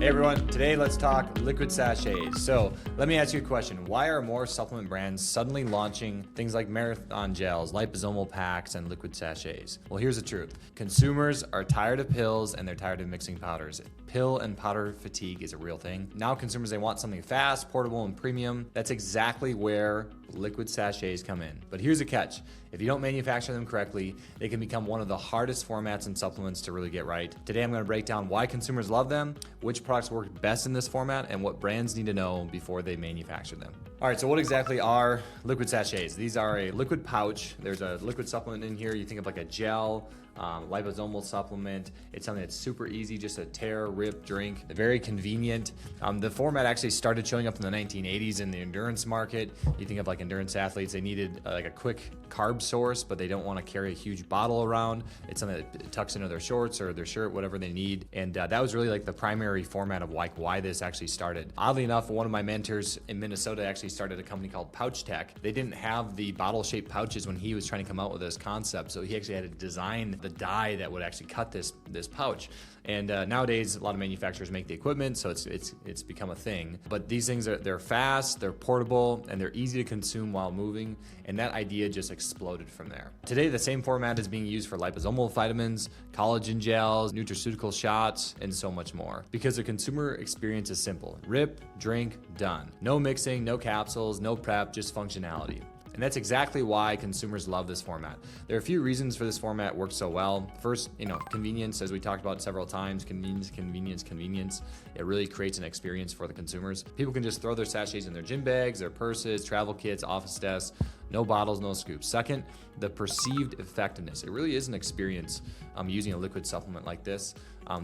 Hey everyone, today let's talk liquid sachets. So let me ask you a question. Why are more supplement brands suddenly launching things like marathon gels, liposomal packs, and liquid sachets? Well, here's the truth. Consumers are tired of pills and they're tired of mixing powders. Pill and powder fatigue is a real thing. Now consumers, they want something fast, portable, and premium. That's exactly where liquid sachets come in. But here's a catch. If you don't manufacture them correctly, they can become one of the hardest formats in supplements to really get right. Today I'm going to break down why consumers love them, which products work best in this format, and what brands need to know before they manufacture them. All right, so what exactly are liquid sachets? These are a liquid pouch. There's a liquid supplement in here. You think of like a gel, liposomal supplement. It's something that's super easy, just a tear, rip, drink. Very convenient. The format actually started showing up in the 1980s in the endurance market. You think of like endurance athletes, they needed like a quick carb source, but they don't want to carry a huge bottle around. It's something that tucks into their shorts or their shirt, whatever they need. And that was really like the primary format of like why this actually started. Oddly enough, one of my mentors in Minnesota actually started a company called Pouch Tech. They didn't have the bottle-shaped pouches when he was trying to come out with this concept, so he actually had to design the die that would actually cut this pouch. And nowadays, a lot of manufacturers make the equipment, so it's become a thing. But these things they're fast, they're portable, and they're easy to consume while moving. And that idea just exploded from there. Today, the same format is being used for liposomal vitamins, collagen gels, nutraceutical shots, and so much more. Because the consumer experience is simple: rip, drink, done. No mixing, no capsules, no prep, just functionality. And that's exactly why consumers love this format. There are a few reasons for this format works so well. First, convenience, as we talked about several times, convenience. It really creates an experience for the consumers. People can just throw their sachets in their gym bags, their purses, travel kits, office desks, no bottles, no scoops. Second, the perceived effectiveness. It really is an experience using a liquid supplement like this.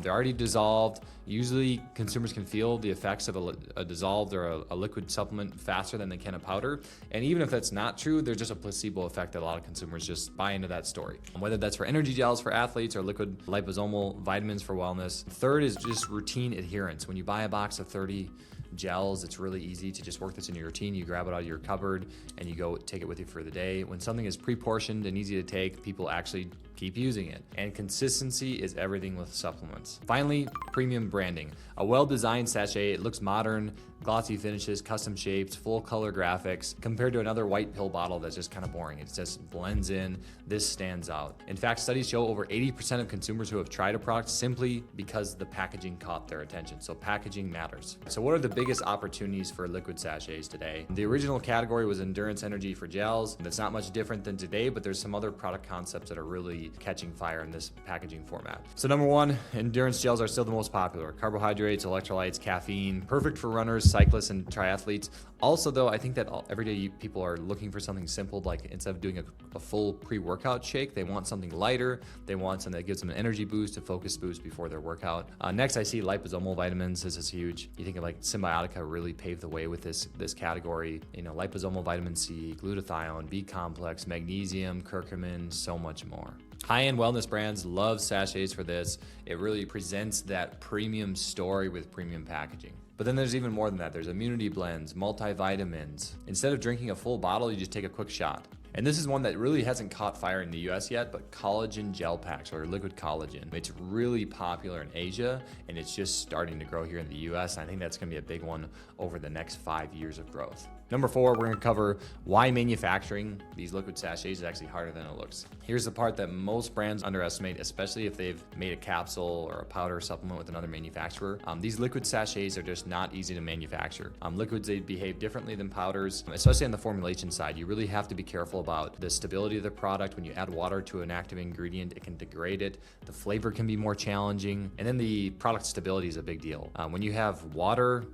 They're already dissolved. Usually consumers can feel the effects of a dissolved or a liquid supplement faster than they can a powder. And even if that's not true, there's just a placebo effect that a lot of consumers just buy into that story. Whether that's for energy gels for athletes or liquid liposomal vitamins for wellness. Third is just routine adherence. When you buy a box of 30 gels, it's really easy to just work this in your routine. You grab it out of your cupboard and you go take it with you for the day. When something is pre-portioned and easy to take, people actually keep using it. And consistency is everything with supplements. Finally, premium branding. A well-designed sachet, it looks modern, glossy finishes, custom shapes, full color graphics, compared to another white pill bottle that's just kind of boring. It just blends in. This stands out. In fact, studies show over 80% of consumers who have tried a product simply because the packaging caught their attention. So packaging matters. So what are the biggest opportunities for liquid sachets today? The original category was endurance energy for gels. That's not much different than today, but there's some other product concepts that are really catching fire in this packaging format. So number one, endurance gels are still the most popular. Carbohydrates, electrolytes, caffeine, perfect for runners, cyclists, and triathletes. Also though, I think that everyday people are looking for something simple, like instead of doing a full pre-workout shake, they want something lighter. They want something that gives them an energy boost, a focus boost before their workout. Next, I see liposomal vitamins. This is huge. You think of like Symbiotica really paved the way with this category. Liposomal vitamin C, glutathione, B complex, magnesium, curcumin, so much more. High-end wellness brands love sachets for this. It really presents that premium story with premium packaging. But then there's even more than that. There's immunity blends, multivitamins. Instead of drinking a full bottle, you just take a quick shot. And this is one that really hasn't caught fire in the US yet, but collagen gel packs or liquid collagen. It's really popular in Asia and it's just starting to grow here in the US. I think that's gonna be a big one over the next 5 years of growth. Number 4, we're gonna cover why manufacturing these liquid sachets is actually harder than it looks. Here's the part that most brands underestimate, especially if they've made a capsule or a powder supplement with another manufacturer. These liquid sachets are just not easy to manufacture. Liquids, they behave differently than powders, especially on the formulation side. You really have to be careful about the stability of the product. When you add water to an active ingredient, it can degrade it. The flavor can be more challenging. And then the product stability is a big deal. When you have water,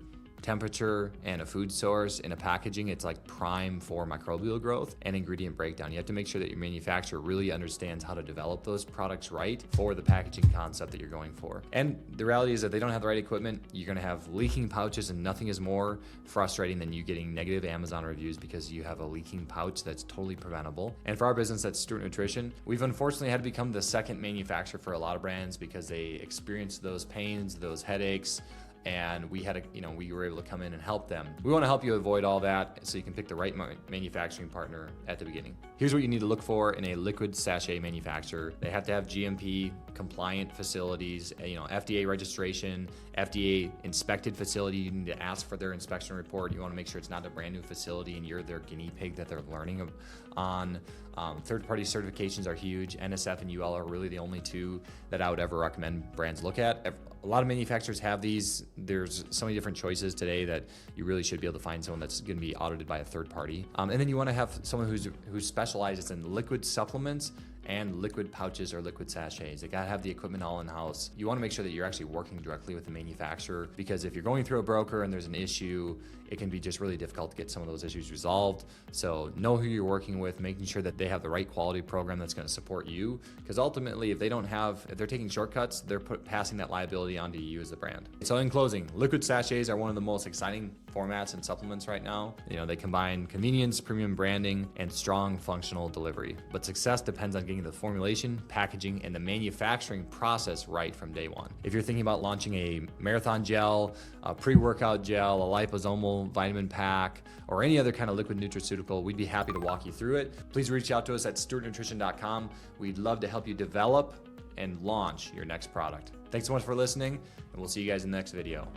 temperature, and a food source in a packaging, it's like prime for microbial growth and ingredient breakdown. You have to make sure that your manufacturer really understands how to develop those products right for the packaging concept that you're going for. And the reality is that they don't have the right equipment. You're gonna have leaking pouches, and nothing is more frustrating than you getting negative Amazon reviews because you have a leaking pouch that's totally preventable. And for our business, that's Stewart Nutrition. We've unfortunately had to become the second manufacturer for a lot of brands because they experienced those pains, those headaches, and we were able to come in and help them. We want to help you avoid all that so you can pick the right manufacturing partner at the beginning. Here's what you need to look for in a liquid sachet manufacturer. They have to have GMP compliant facilities, FDA registration, FDA inspected facility. You need to ask for their inspection report. You want to make sure it's not a brand new facility and you're their guinea pig that they're learning on. Third-party certifications are huge. NSF and UL are really the only two that I would ever recommend brands look at. A lot of manufacturers have these. There's so many different choices today that you really should be able to find someone that's going to be audited by a third party. And then you want to have someone who specializes in liquid supplements and liquid pouches or liquid sachets. They gotta have the equipment all in-house. You wanna make sure that you're actually working directly with the manufacturer, because if you're going through a broker and there's an issue, it can be just really difficult to get some of those issues resolved. So know who you're working with, making sure that they have the right quality program that's gonna support you, because ultimately if they're taking shortcuts, they're passing that liability onto you as the brand. So in closing, liquid sachets are one of the most exciting formats and supplements right now. They combine convenience, premium branding, and strong functional delivery. But success depends on getting the formulation, packaging, and the manufacturing process right from day one. If you're thinking about launching a marathon gel, a pre-workout gel, a liposomal vitamin pack, or any other kind of liquid nutraceutical, we'd be happy to walk you through it. Please reach out to us at stewartnutrition.com. We'd love to help you develop and launch your next product. Thanks so much for listening, and we'll see you guys in the next video.